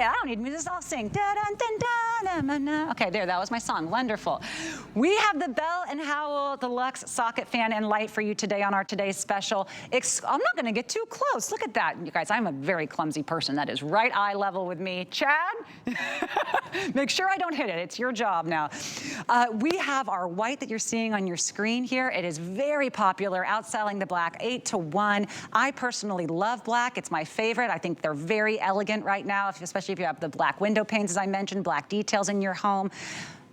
it. I don't need music. I'll sing. Da, dun, dun, dun, dun, dun. Okay, there, that was my song. Wonderful. We have the Bell+Howell Deluxe Socket Fan and Light for you today on our today's special. I'm not gonna get too close. Look at that. You guys, I'm a very clumsy person. That is right eye level with me. Chad, make sure I don't hit it. It's your job now. We have our white that you're seeing on your screen here. It is very popular, outselling the black 8-to-1. I personally love black. It's my favorite. I think they're very elegant right now, especially if you have the black window panes, as I mentioned, black details in your home.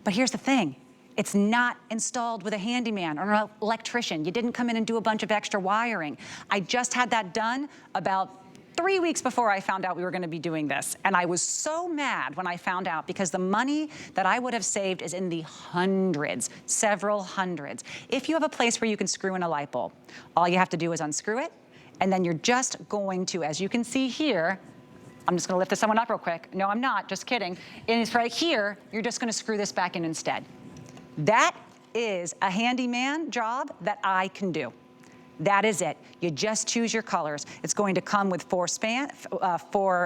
But here's the thing. It's not installed with a handyman or an electrician. You didn't come in and do a bunch of extra wiring. I just had that done about 3 weeks before I found out we were gonna be doing this. And I was so mad when I found out because the money that I would have saved is in the hundreds, several hundreds. If you have a place where you can screw in a light bulb, all you have to do is unscrew it, and then you're just going to, as you can see here, I'm just gonna lift this one up real quick. No, I'm not, just kidding. And it's right here, you're just gonna screw this back in instead. That is a handyman job that I can do. That is it. You just choose your colors. It's going to come with four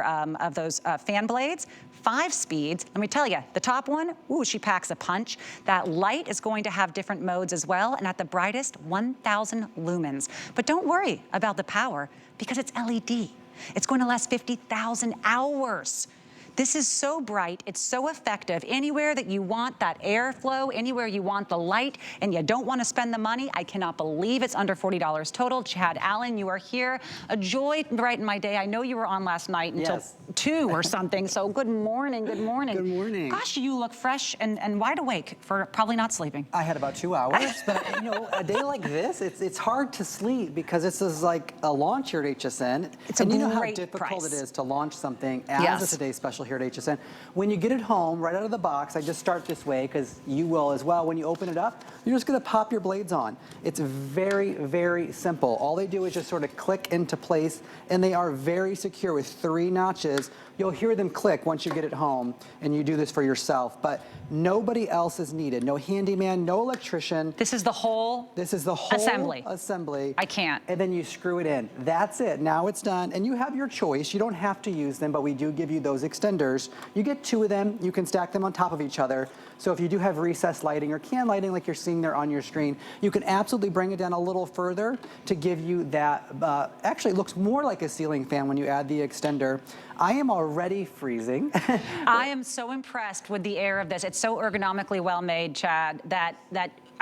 of those fan blades, 5 speeds. Let me tell you, the top one, ooh, she packs a punch. That light is going to have different modes as well, and at the brightest, 1,000 lumens. But don't worry about the power, because it's LED. It's going to last 50,000 hours. This is so bright, it's so effective. Anywhere that you want that airflow, anywhere you want the light, and you don't want to spend the money, I cannot believe it's under $40 total. Chad Allen, you are here. A joy to brighten my day. I know you were on last night until 2 or something, so good morning, good morning. Good morning. Gosh, you look fresh and wide awake for probably not sleeping. I had about 2 hours, but you know, a day like this, it's hard to sleep because this is like a launch here at HSN. It's a and you know how great difficult price. it is to launch something as a today's special here at HSN. When you get it home, right out of the box, I just start this way because you will as well. When you open it up, you're just gonna pop your blades on. It's very, very simple. All they do is just sort of click into place, and they are very secure with 3 notches. You'll hear them click once you get it home and you do this for yourself, but nobody else is needed. No handyman, no electrician. This is the whole assembly. I can't. And then you screw it in. That's it. Now it's done. And you have your choice. You don't have to use them, but we do give you those extenders. You get 2 of them. You can stack them on top of each other. So if you do have recessed lighting or can lighting like you're seeing there on your screen, you can absolutely bring it down a little further to give you that, actually it looks more like a ceiling fan when you add the extender. I am already freezing. I am so impressed with the air of this. It's so ergonomically well made, Chad, that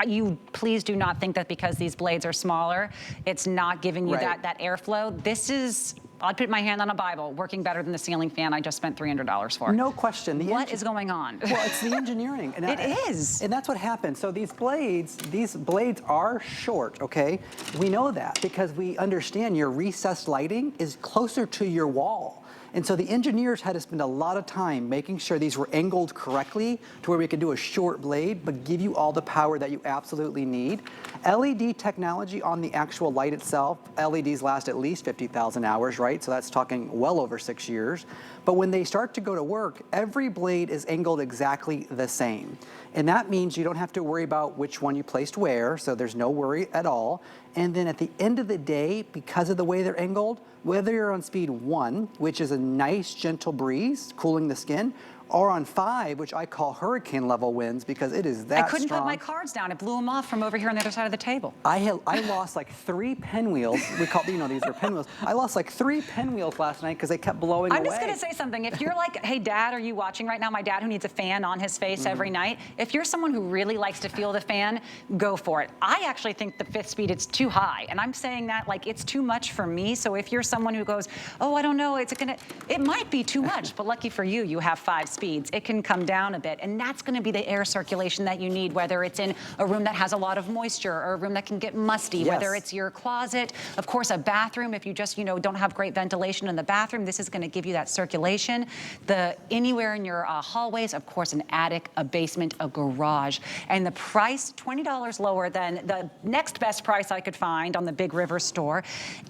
you please do not think that because these blades are smaller, it's not giving you that airflow. This is, I'll put my hand on a Bible, working better than the ceiling fan I just spent $300 for. No question. What is going on? Well, it's the engineering. And it is. And that's what happens. So these blades are short, okay? We know that because we understand your recessed lighting is closer to your wall. And so the engineers had to spend a lot of time making sure these were angled correctly to where we could do a short blade, but give you all the power that you absolutely need. LED technology on the actual light itself, LEDs last at least 50,000 hours, right? So that's talking well over 6 years. But when they start to go to work, every blade is angled exactly the same. And that means you don't have to worry about which one you placed where, so there's no worry at all. And then at the end of the day, because of the way they're angled, whether you're on speed 1, which is a nice gentle breeze cooling the skin, or on 5, which I call hurricane level winds because it is that strong. I couldn't put my cards down. It blew them off from over here on the other side of the table. I lost like 3 pinwheels. We call, you know, these are pinwheels. I lost like 3 pinwheels last night because they kept blowing away. I'm just gonna say something. If you're like, hey Dad, are you watching right now? My dad who needs a fan on his face every night. If you're someone who really likes to feel the fan, go for it. I actually think the 5th speed, it's too high. And I'm saying that like it's too much for me. So if you're someone who goes, oh, I don't know, it might be too much, but lucky for you, you have 5 speeds. It can come down a bit, and that's going to be the air circulation that you need, whether it's in a room that has a lot of moisture or a room that can get musty, whether it's your closet, of course a bathroom. If you just, you know, don't have great ventilation in the bathroom, this is going to give you that circulation. Anywhere in your hallways, of course, an attic, a basement, a garage, and the price $20 lower than the next best price I could find on the Big River store,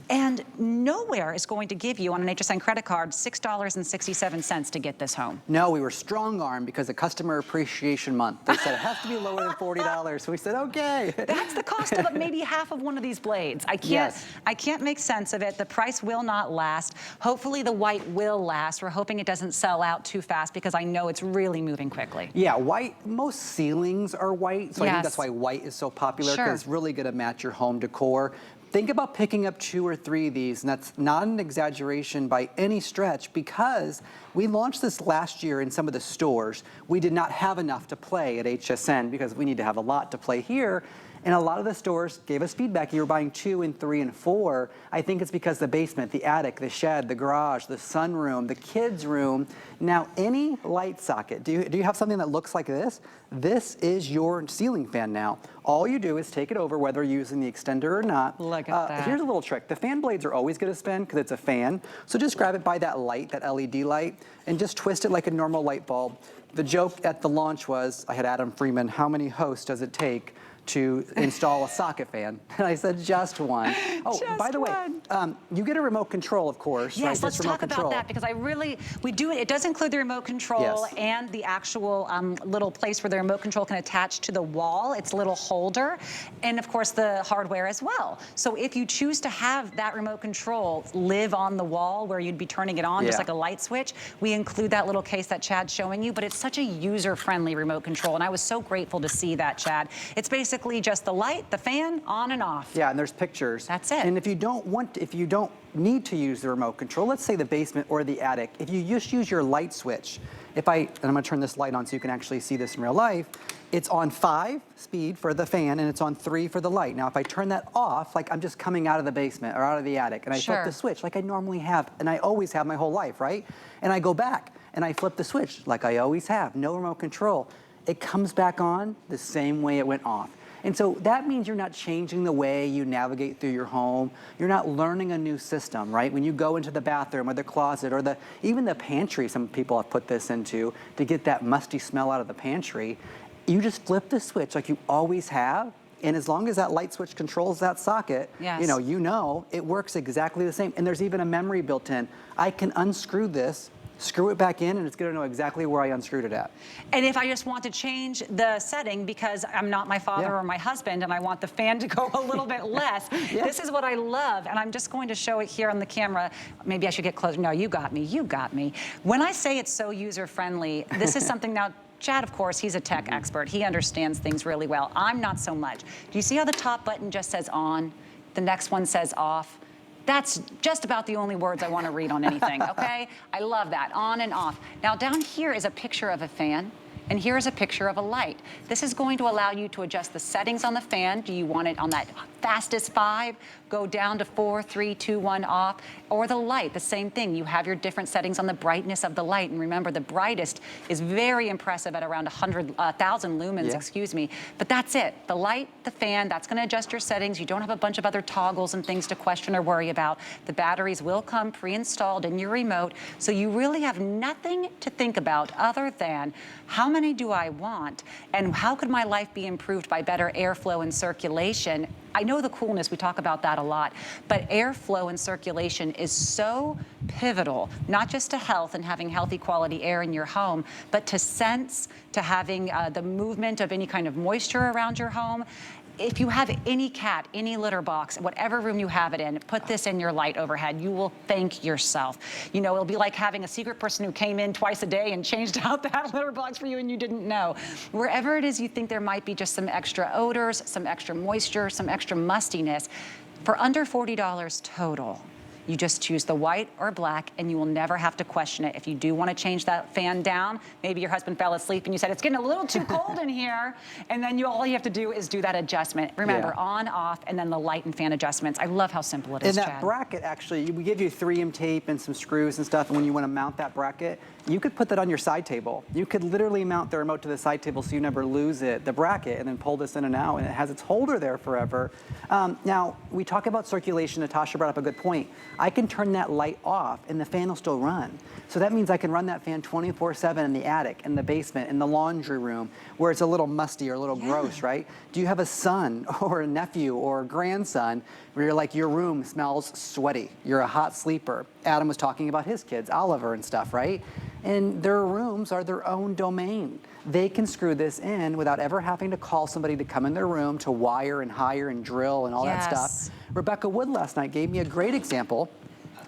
and nowhere is going to give you on an HSN credit card $6.67 to get this home. No, we were strong-armed because of Customer Appreciation Month. They said it has to be lower than $40. So we said, okay. That's the cost of maybe half of one of these blades. I can't make sense of it. The price will not last. Hopefully the white will last. We're hoping it doesn't sell out too fast because I know it's really moving quickly. Yeah, white, most ceilings are white, so I think that's why white is so popular, because it's really gonna match your home decor. Think about picking up 2 or 3 of these, and that's not an exaggeration by any stretch, because we launched this last year in some of the stores. We did not have enough to play at HSN because we need to have a lot to play here. And a lot of the stores gave us feedback. You were buying 2 and 3 and 4. I think it's because the basement, the attic, the shed, the garage, the sunroom, the kids' room. Now, any light socket, do you have something that looks like this? This is your ceiling fan now. All you do is take it over, whether you're using the extender or not. Look at that. Here's a little trick. The fan blades are always gonna spin because it's a fan. So just grab it by that light, that LED light, and just twist it like a normal light bulb. The joke at the launch was, I had Adam Freeman, how many hosts does it take to install a socket fan? And I said, just one. Oh, just by the way, you get a remote control, of course. Yes, right? let's talk about that, because we do it. It does include the remote control and the actual little place where the remote control can attach to the wall. It's a little holder, and of course the hardware as well. So if you choose to have that remote control live on the wall where you'd be turning it on just like a light switch, we include that little case that Chad's showing you. But it's such a user-friendly remote control, and I was so grateful to see that, Chad. It's basically just the light, the fan, on and off. Yeah, and there's pictures. That's it. And if you don't need to use the remote control, let's say the basement or the attic, if you just use your light switch, and I'm gonna turn this light on so you can actually see this in real life, it's on 5 speed for the fan and it's on 3 for the light. Now, if I turn that off, like I'm just coming out of the basement or out of the attic, and I flip the switch like I normally have, and I always have my whole life, right? And I go back and I flip the switch like I always have, no remote control. It comes back on the same way it went off. And so that means you're not changing the way you navigate through your home. You're not learning a new system, right? When you go into the bathroom or the closet or even the pantry, some people have put this into to get that musty smell out of the pantry, you just flip the switch like you always have. And as long as that light switch controls that socket, you know, it works exactly the same. And there's even a memory built in. I can unscrew this, screw it back in, and it's gonna know exactly where I unscrewed it at. And if I just want to change the setting because I'm not my father or my husband and I want the fan to go a little bit less, this is what I love. And I'm just going to show it here on the camera. Maybe I should get closer. No, you got me, you got me. When I say it's so user-friendly, this is something now, Chad, of course, he's a tech expert. He understands things really well. I'm not so much. Do you see how the top button just says on? The next one says off? That's just about the only words I want to read on anything, okay? I love that, on and off. Now down here is a picture of a fan, and here is a picture of a light. This is going to allow you to adjust the settings on the fan. Do you want it on that fastest 5, go down to 4, 3, 2, 1, off, or the light, the same thing. You have your different settings on the brightness of the light, and remember the brightest is very impressive at around 1,000 lumens, excuse me, but that's it. The light, the fan, that's gonna adjust your settings. You don't have a bunch of other toggles and things to question or worry about. The batteries will come pre-installed in your remote, so you really have nothing to think about other than how many do I want, and how could my life be improved by better airflow and circulation? I know the coolness, we talk about that a lot, but airflow and circulation is so pivotal, not just to health and having healthy quality air in your home, but to sense, to having the movement of any kind of moisture around your home. If you have any cat, any litter box, whatever room you have it in, put this in your light overhead. You will thank yourself. You know, it'll be like having a secret person who came in twice a day and changed out that litter box for you and you didn't know. Wherever it is you think there might be just some extra odors, some extra moisture, some extra mustiness, for under $40 total, you just choose the white or black and you will never have to question it. If you do want to change that fan down, maybe your husband fell asleep and you said, it's getting a little too cold in here, and then all you have to do is do that adjustment. Remember, on, off, and then the light and fan adjustments. I love how simple it is, And that Chad. bracket, actually, we give you 3M tape and some screws and stuff, and when you want to mount that bracket, you could put that on your side table. You could literally mount the remote to the side table so you never lose it, the bracket, and then pull this in and out, and it has its holder there forever. Now, we talk about circulation. Natasha brought up a good point. I can turn that light off and the fan will still run. So that means I can run that fan 24/7 in the attic, in the basement, in the laundry room, where it's a little musty or a little gross, right? Do you have a son or a nephew or a grandson where you're like, your room smells sweaty, you're a hot sleeper? Adam was talking about his kids, Oliver and stuff, right? and their rooms are their own domain. They can screw this in without ever having to call somebody to come in their room to wire and hire and drill and all that stuff. Rebecca Wood last night gave me a great example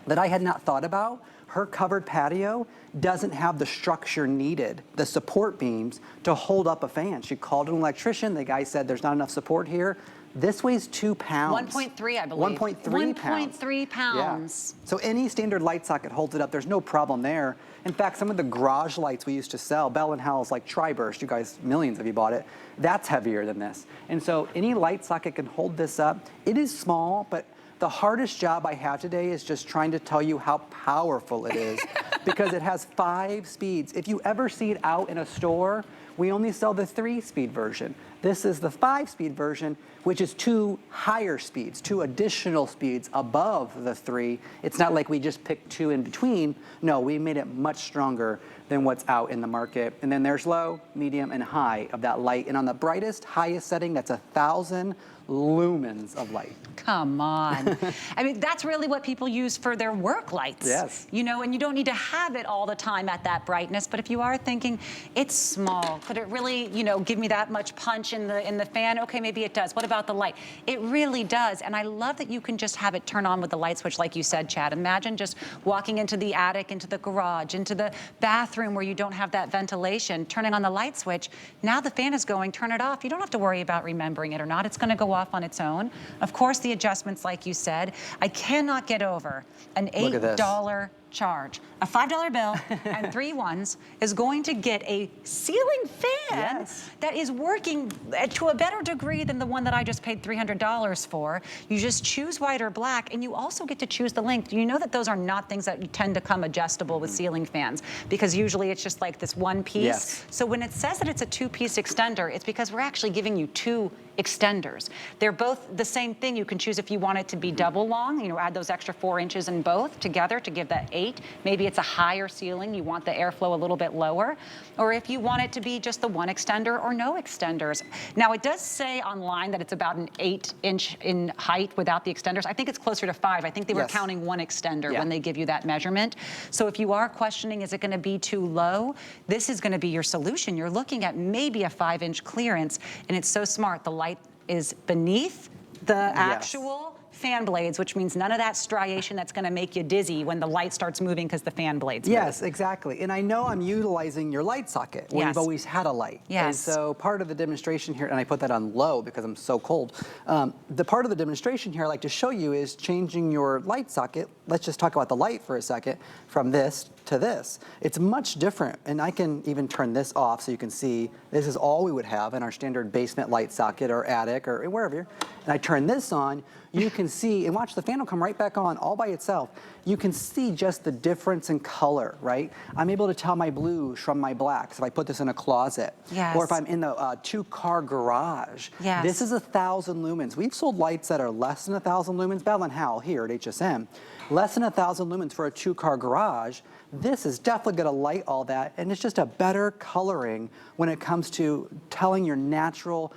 that I had not thought about. Her covered patio doesn't have the structure needed, the support beams, to hold up a fan. She called an electrician. The guy said, there's not enough support here. This weighs 2 pounds. 1.3, I believe. 1.3 pounds. 1.3 pounds. Yeah. So any standard light socket holds it up. There's no problem there. In fact, some of the garage lights we used to sell, Bell+Howell's like Tri-Burst, you guys, millions of you bought it, that's heavier than this. And so any light socket can hold this up. It is small, but the hardest job I have today is just trying to tell you how powerful it is because it has 5 speeds. If you ever see it out in a store, we only sell the 3-speed version. This is the 5-speed version, which is 2 higher speeds, 2 additional speeds above the 3. It's not like we just picked 2 in between. No, we made it much stronger than what's out in the market. And then there's low, medium, and high of that light. And on the brightest, highest setting, that's 1,000 lumens of light. Come on. I mean, that's really what people use for their work lights. Yes. You know, and you don't need to have it all the time at that brightness, but if you are thinking, it's small, could it really, you know, give me that much punch in the fan? Okay, maybe it does. What about the light? It really does, and I love that you can just have it turn on with the light switch, like you said, Chad. Imagine just walking into the attic, into the garage, into the bathroom where you don't have that ventilation, turning on the light switch. Now the fan is going, turn it off. You don't have to worry about remembering it or not. It's gonna go off on its own. Of course, the adjustments, like you said. I cannot get over an $8 charge. A $5 bill and 3 ones is going to get a ceiling fan that is working to a better degree than the one that I just paid $300 for. You just choose white or black, and you also get to choose the length. You know that those are not things that tend to come adjustable with ceiling fans, because usually it's just like this one piece. So when it says that it's a 2-piece extender, it's because we're actually giving you 2 extenders. They're both the same thing. You can choose if you want it to be double long, you know, add those extra 4 inches in both together to give that 8. Maybe it's a higher ceiling, you want the airflow a little bit lower, or if you want it to be just the 1 extender or no extenders. Now, it does say online that it's about an 8-inch in height without the extenders. I think it's closer to 5. I think they were counting 1 extender when they give you that measurement. So if you are questioning, is it going to be too low? This is going to be your solution. You're looking at maybe a 5-inch clearance, and it's so smart. The light is beneath the actual fan blades, which means none of that striation that's going to make you dizzy when the light starts moving because the fan blades move. Yes, exactly. And I know I'm utilizing your light socket where you've always had a light. And so part of the demonstration here, and I put that on low because I'm so cold, the part of the demonstration here I like to show you is changing your light socket. Let's just talk about the light for a second, from this to this. It's much different, and I can even turn this off so you can see this is all we would have in our standard basement light socket or attic or wherever you're. And I turn this on, you can see, and watch, the fan will come right back on all by itself. You can see just the difference in color, right? I'm able to tell my blues from my blacks if I put this in a closet. Or if I'm in the 2-car garage. This is 1,000 lumens. We've sold lights that are less than 1,000 lumens. Bell+Howell here at HSM, less than 1,000 lumens for a 2-car garage. This is definitely going to light all that, and it's just a better coloring when it comes to telling your natural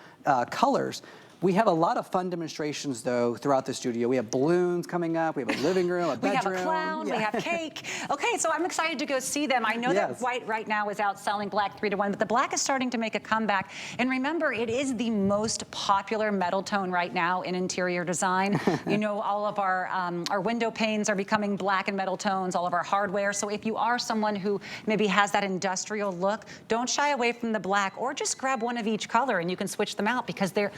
colors. We have a lot of fun demonstrations, though, throughout the studio. We have balloons coming up. We have a living room, a bedroom. We have a clown. We have cake. Okay, so I'm excited to go see them. I know that white right now is outselling black 3-to-1, but the black is starting to make a comeback. And remember, it is the most popular metal tone right now in interior design. You know, all of our window panes are becoming black and metal tones, all of our hardware. So if you are someone who maybe has that industrial look, don't shy away from the black, or just grab one of each color and you can switch them out because they're...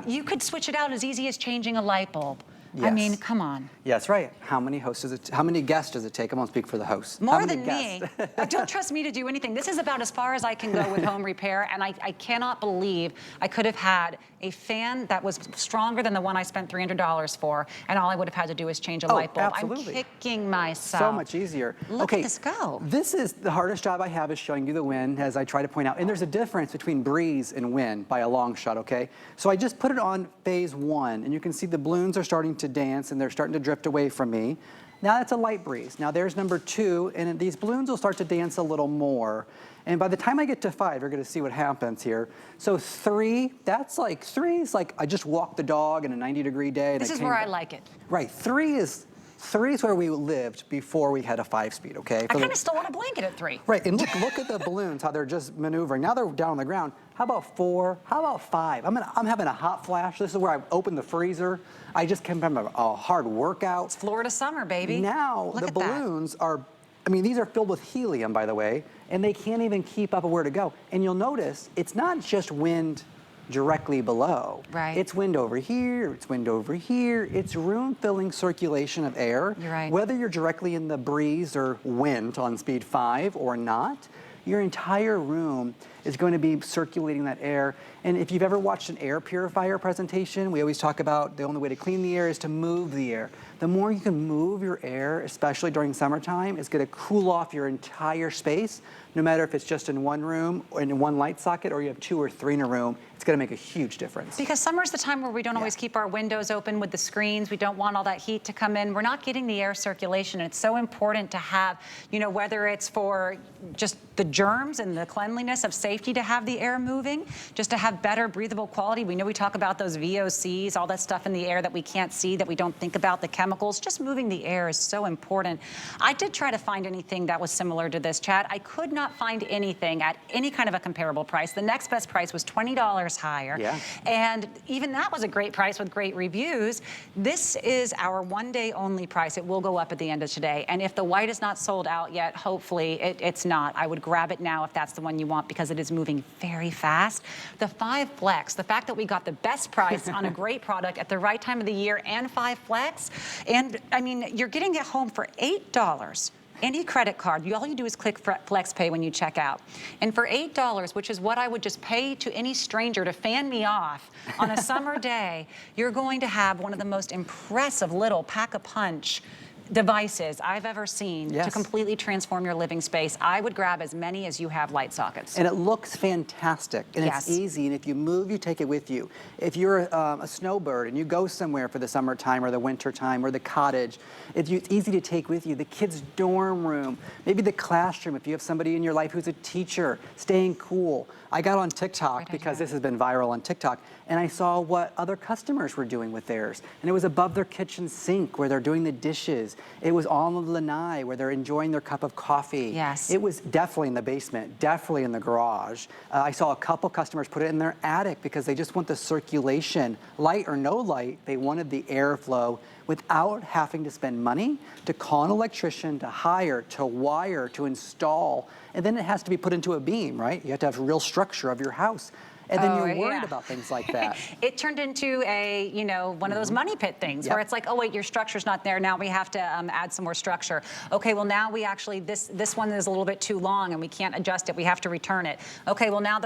You could switch it out as easy as changing a light bulb. I mean, come on. Yeah, that's right. How many hosts does it? How many guests does it take? I won't speak for the hosts. More than me. Don't trust me to do anything. This is about as far as I can go with home repair, and I cannot believe I could have had a fan that was stronger than the one I spent $300 for, and all I would have had to do is change a light bulb. Absolutely. I'm kicking myself. So much easier. Look at this go. This is the hardest job I have, is showing you the wind, as I try to point out. And there's a difference between breeze and wind by a long shot, okay? So I just put it on phase 1, and you can see the balloons are starting to dance, and they're starting to drift away from me. Now that's a light breeze. Now there's number 2, and these balloons will start to dance a little more. And by the time I get to 5, you're gonna see what happens here. So 3, that's like, 3 is like I just walked the dog in a 90-degree day. This is where I like it. Right, 3 is 3 is where we lived before we had a 5-speed, okay? I kind of still want a blanket at 3. Right, and look at the balloons, how they're just maneuvering. Now they're down on the ground. How about 4? How about 5? I'm having a hot flash. This is where I've opened the freezer. I just came from a hard workout. It's Florida summer, baby. Now Look the at that. balloons are, I mean, these are filled with helium, by the way, and they can't even keep up with where to go. And you'll notice it's not just wind directly below. Right. It's wind over here, it's wind over here. It's room-filling circulation of air. You're right. Whether you're directly in the breeze or wind on speed 5 or not, your entire room is going to be circulating that air. And if you've ever watched an air purifier presentation, we always talk about the only way to clean the air is to move the air. The more you can move your air, especially during summertime, it's going to cool off your entire space, no matter if it's just in one room or in one light socket or you have 2 or 3 in a room. It's going to make a huge difference. Because summer's the time where we don't always keep our windows open with the screens. We don't want all that heat to come in. We're not getting the air circulation. It's so important to have, you know, whether it's for just the germs and the cleanliness of safety to have the air moving, just to have better breathable quality. We know we talk about those VOCs, all that stuff in the air that we can't see, that we don't think about, the chemicals. Just moving the air is so important. I did try to find anything that was similar to this, Chad. I could not find anything at any kind of a comparable price. The next best price was $20 higher. Yeah. And even that was a great price with great reviews. This is our one-day only price. It will go up at the end of today. And if the white is not sold out yet, hopefully it's not. I would grab it now if that's the one you want because it is moving very fast. The 5 Flex, the fact that we got the best price on a great product at the right time of the year and 5 Flex, and I mean, you're getting it home for $8. Any credit card, all you do is click FlexPay when you check out. And for $8, which is what I would just pay to any stranger to fan me off on a summer day, you're going to have one of the most impressive little pack-a-punch devices I've ever seen to completely transform your living space. I would grab as many as you have light sockets. And it looks fantastic, and it's easy, and if you move, you take it with you. If you're a snowbird and you go somewhere for the summertime or the wintertime or the cottage, it's easy to take with you. The kids' dorm room, maybe the classroom, if you have somebody in your life who's a teacher, staying cool. I got on TikTok because this has been viral on TikTok, and I saw what other customers were doing with theirs. And it was above their kitchen sink where they're doing the dishes. It was on the lanai where they're enjoying their cup of coffee. Yes. It was definitely in the basement, definitely in the garage. I saw a couple customers put it in their attic because they just want the circulation. Light or no light, they wanted the airflow without having to spend money to call an electrician, to hire, to wire, to install. And then it has to be put into a beam, right? You have to have real structure of your house. And then you're worried about things like that. It turned into a, you know, one of those money pit things where it's like, oh wait, your structure's not there. Now we have to add some more structure. Okay, well now we actually, this one is a little bit too long and we can't adjust it. We have to return it. Okay, well now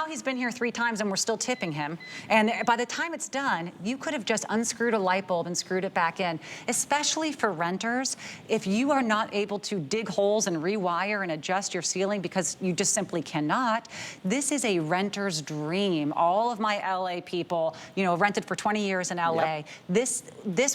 he's been here 3 times and we're still tipping him. And by the time it's done, you could have just unscrewed a light bulb and screwed it back in. Especially for renters, if you are not able to dig holes and rewire and adjust your ceiling because you just simply cannot, this is a renter's dream. All of my LA people, you know, rented for 20 years in LA. This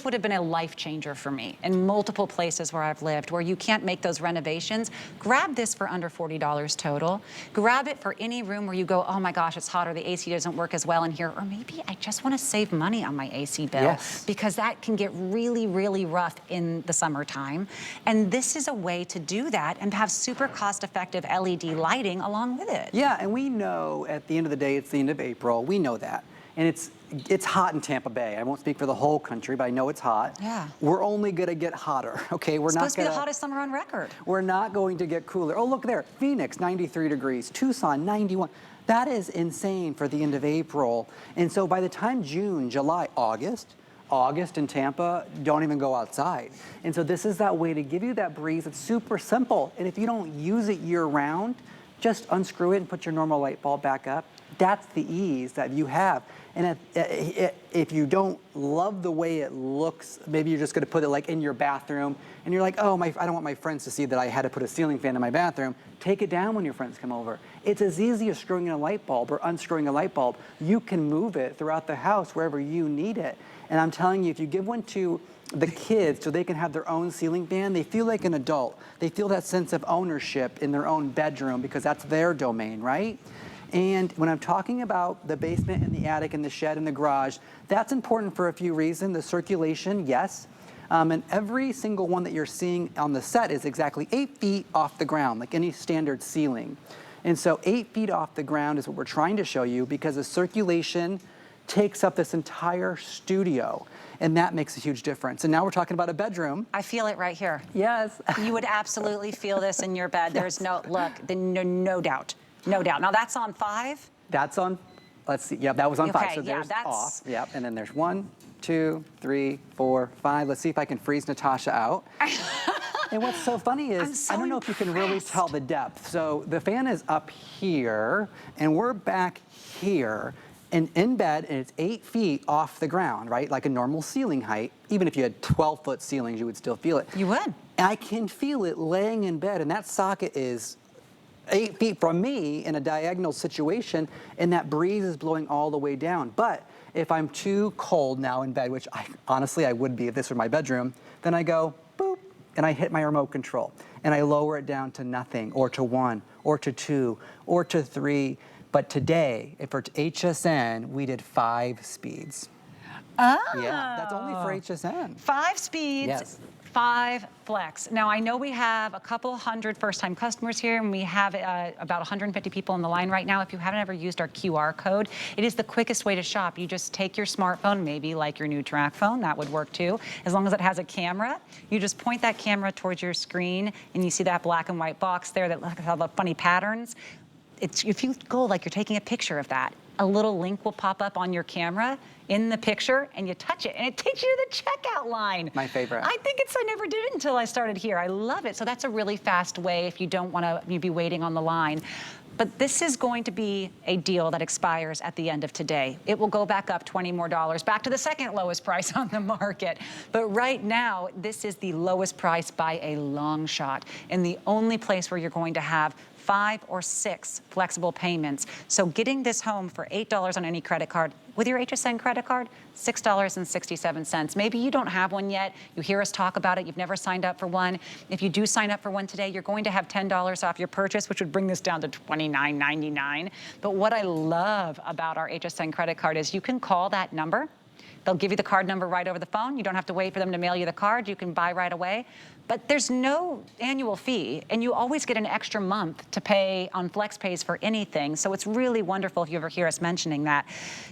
would have been a life changer for me in multiple places where I've lived, where you can't make those renovations. Grab this for under $40 total. Grab it for any room where you go, oh my gosh, it's hot, or the AC doesn't work as well in here, or maybe I just want to save money on my AC bill because that can get really, really rough in the summertime. And this is a way to do that and have super cost-effective LED lighting along with it. Yeah, and we know at the end of the day, it's the end of April. We know that. And it's hot in Tampa Bay. I won't speak for the whole country, but I know it's hot. Yeah. We're only going to get hotter, okay? We're supposed to be the hottest summer on record. We're not going to get cooler. Oh, look there. Phoenix, 93 degrees. Tucson, 91. That is insane for the end of April. And so by the time June, July, August in Tampa, don't even go outside. And so this is that way to give you that breeze. It's super simple. And if you don't use it year round, just unscrew it and put your normal light bulb back up. That's the ease that you have. And if you don't love the way it looks, maybe you're just going to put it like in your bathroom, and you're like, oh, I don't want my friends to see that I had to put a ceiling fan in my bathroom. Take it down when your friends come over. It's as easy as screwing in a light bulb or unscrewing a light bulb. You can move it throughout the house wherever you need it. And I'm telling you, if you give one to the kids so they can have their own ceiling fan, they feel like an adult. They feel that sense of ownership in their own bedroom because that's their domain, right? And when I'm talking about the basement and the attic and the shed and the garage, that's important for a few reasons. The circulation, yes. And every single one that you're seeing on the set is exactly 8 feet off the ground, like any standard ceiling. And so 8 feet off the ground is what we're trying to show you, because the circulation takes up this entire studio, and that makes a huge difference. And now we're talking about a bedroom. I feel it right here. Yes. You would absolutely feel this in your bed. There's no, look, no doubt. No doubt. Now that's on 5? That's on, let's see, yep, that was on 5, Okay, so yeah, there's that's- off. Yep, and then there's 1, 2, 3, 4, 5. Let's see if I can freeze Natasha out. And what's so funny is, so I don't know if you can really impressed. tell the depth. So the fan is up here, and we're back here, and in bed, and it's 8 feet off the ground, right? Like a normal ceiling height. Even if you had 12-foot ceilings, you would still feel it. You would. And I can feel it laying in bed, and that socket is 8 feet from me in a diagonal situation, and that breeze is blowing all the way down. But if I'm too cold now in bed, which honestly I would be if this were my bedroom, then I go boop, and I hit my remote control, and I lower it down to nothing, or to 1, or to 2, or to 3. But today, if for HSN, we did 5 speeds. Oh. Yeah, that's only for HSN. 5 speeds. Yes. 5 flex. Now, I know we have a couple hundred first-time customers here, and we have about 150 people on the line right now. If you haven't ever used our QR code, it is the quickest way to shop. You just take your smartphone, maybe like your new track phone, that would work too, as long as it has a camera. You just point that camera towards your screen, and you see that black and white box there that has all the funny patterns. If you go like you're taking a picture of that, a little link will pop up on your camera in the picture, and you touch it, and it takes you to the checkout line. My favorite. I think I never did it until I started here. I love it. So that's a really fast way if you don't want to be waiting on the line. But this is going to be a deal that expires at the end of today. It will go back up $20 more, back to the second lowest price on the market. But right now, this is the lowest price by a long shot, and the only place where you're going to have 5 or 6 flexible payments. So getting this home for $8 on any credit card with your HSN credit card, $6.67. Maybe you don't have one yet. You hear us talk about it. You've never signed up for one. If you do sign up for one today, you're going to have $10 off your purchase, which would bring this down to $29.99. But what I love about our HSN credit card is you can call that number. They'll give you the card number right over the phone. You don't have to wait for them to mail you the card. You can buy right away. But there's no annual fee, and you always get an extra month to pay on FlexPays for anything. So it's really wonderful if you ever hear us mentioning that.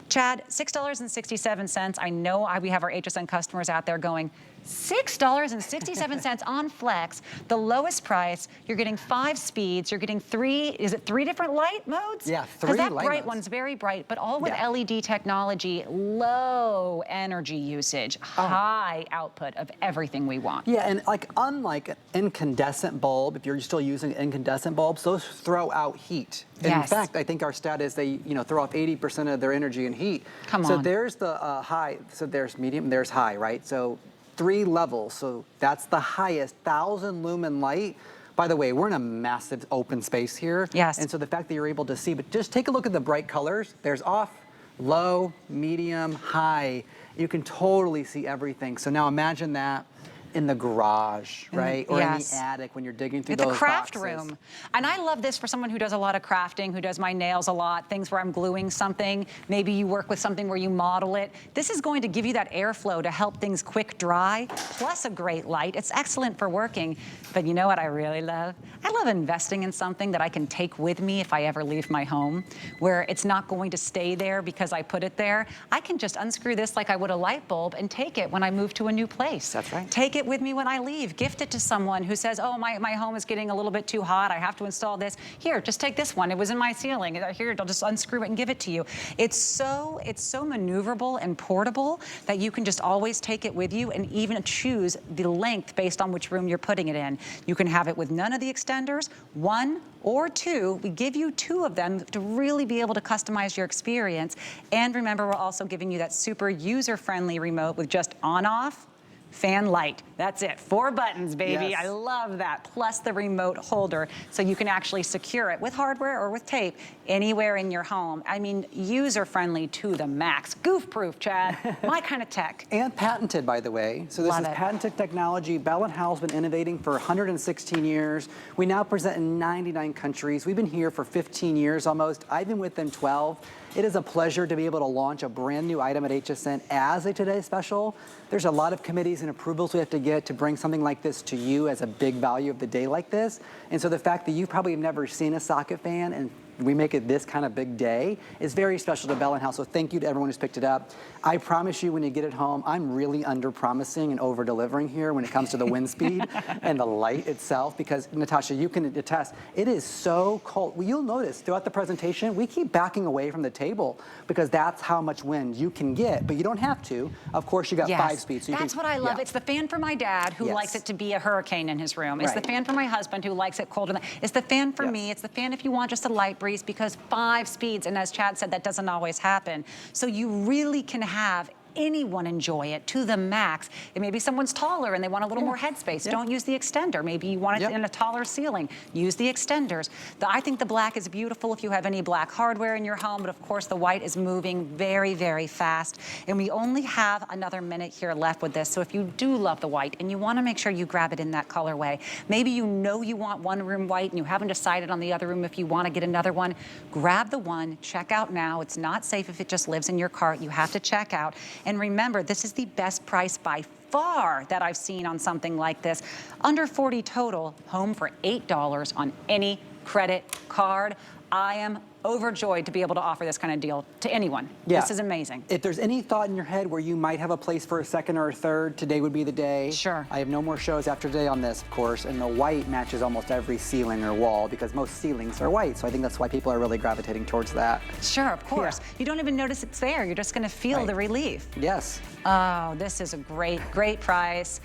Chad, $6.67. I know we have our HSN customers out there going, $6.67 on Flex, the lowest price. You're getting 5 speeds. You're getting 3, is it 3 different light modes? Yeah, 3 Because that light bright modes. one's very bright, but all with Yeah. LED technology, low energy usage, high output of everything we want. Yeah, and like unlike an incandescent bulb, if you're still using incandescent bulbs, those throw out heat. And in Yes. fact, I think our stat is they throw off 80% of their energy in heat. Come So on. there's the high, so there's medium, there's high, right? So 3 levels, so that's the highest 1,000 lumen light. By the way, we're in a massive open space here. Yes. And so the fact that you're able to see, but just take a look at the bright colors. There's off, low, medium, high. You can totally see everything. So now imagine that in the garage, right? Or yes. in the attic when you're digging through It's a those craft boxes. room. And I love this for someone who does a lot of crafting, who does my nails a lot, things where I'm gluing something. Maybe you work with something where you model it. This is going to give you that airflow to help things quick dry, plus a great light. It's excellent for working. But you know what I really love? I love investing in something that I can take with me if I ever leave my home, where it's not going to stay there because I put it there. I can just unscrew this like I would a light bulb and take it when I move to a new place. That's right. Take it with me when I leave. Gift it to someone who says, oh, my home is getting a little bit too hot. I have to install this. Here, just take this one. It was in my ceiling. Here, I'll just unscrew it and give it to you. It's so maneuverable and portable that you can just always take it with you and even choose the length based on which room you're putting it in. You can have it with none of the extenders, 1 or 2. We give you 2 of them to really be able to customize your experience. And remember, we're also giving you that super user-friendly remote with just on-off, fan light. That's it. 4 buttons, baby. Yes. I love that. Plus the remote holder, so you can actually secure it with hardware or with tape anywhere in your home. I mean, user-friendly to the max. Goof-proof, Chad. My kind of tech. And patented, by the way. So this Love is it. patented technology. Bell+Howell's been innovating for 116 years. We now present in 99 countries. We've been here for 15 years almost. I've been with them 12. It is a pleasure to be able to launch a brand new item at HSN as a Today Special. There's a lot of committees and approvals we have to get to bring something like this to you as a big value of the day like this. And so the fact that you probably have never seen a socket fan and we make it this kind of big day is very special to Bell+Howell. So thank you to everyone who's picked it up. I promise you when you get it home, I'm really under promising and over delivering here when it comes to the wind speed and the light itself, because Natasha, you can attest, it is so cold. Well, you'll notice throughout the presentation, we keep backing away from the table because that's how much wind you can get, but you don't have to. Of course, you got 5 speeds. So that's what I love. It's the fan for my dad who likes it to be a hurricane in his room. It's the fan for my husband who likes it colder. It's the fan for me. It's the fan if you want just a light breeze, because 5 speeds, and as Chad said, that doesn't always happen. So you really can have anyone enjoy it to the max. And maybe someone's taller and they want a little more headspace. Don't use the extender. Maybe you want it in a taller ceiling. Use the extenders. I think the black is beautiful if you have any black hardware in your home, but of course the white is moving very, very fast. And we only have another minute here left with this. So if you do love the white and you want to make sure you grab it in that colorway, maybe you know you want one room white and you haven't decided on the other room if you want to get another one, grab the one, check out now. It's not safe if it just lives in your cart. You have to check out. And remember, this is the best price by far that I've seen on something like this. Under $40 total, home for $8 on any credit card. I am overjoyed to be able to offer this kind of deal to anyone. This is amazing. If there's any thought in your head where you might have a place for a second or a third, today would be the day. Sure. I have no more shows after today on this, of course, and the white matches almost every ceiling or wall because most ceilings are white, so I think that's why people are really gravitating towards that. Sure, of course. You don't even notice it's there. You're just gonna feel the relief. Yes. Oh, this is a great, great price.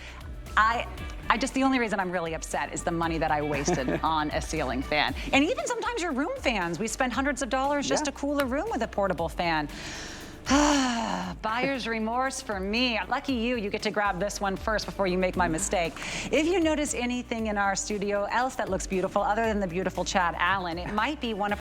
The only reason I'm really upset is the money that I wasted on a ceiling fan. And even sometimes your room fans, we spend hundreds of dollars just to cool a room with a portable fan. Buyer's remorse for me. Lucky you, you get to grab this one first before you make my mistake. If you notice anything in our studio else that looks beautiful other than the beautiful Chad Allen, it might be one of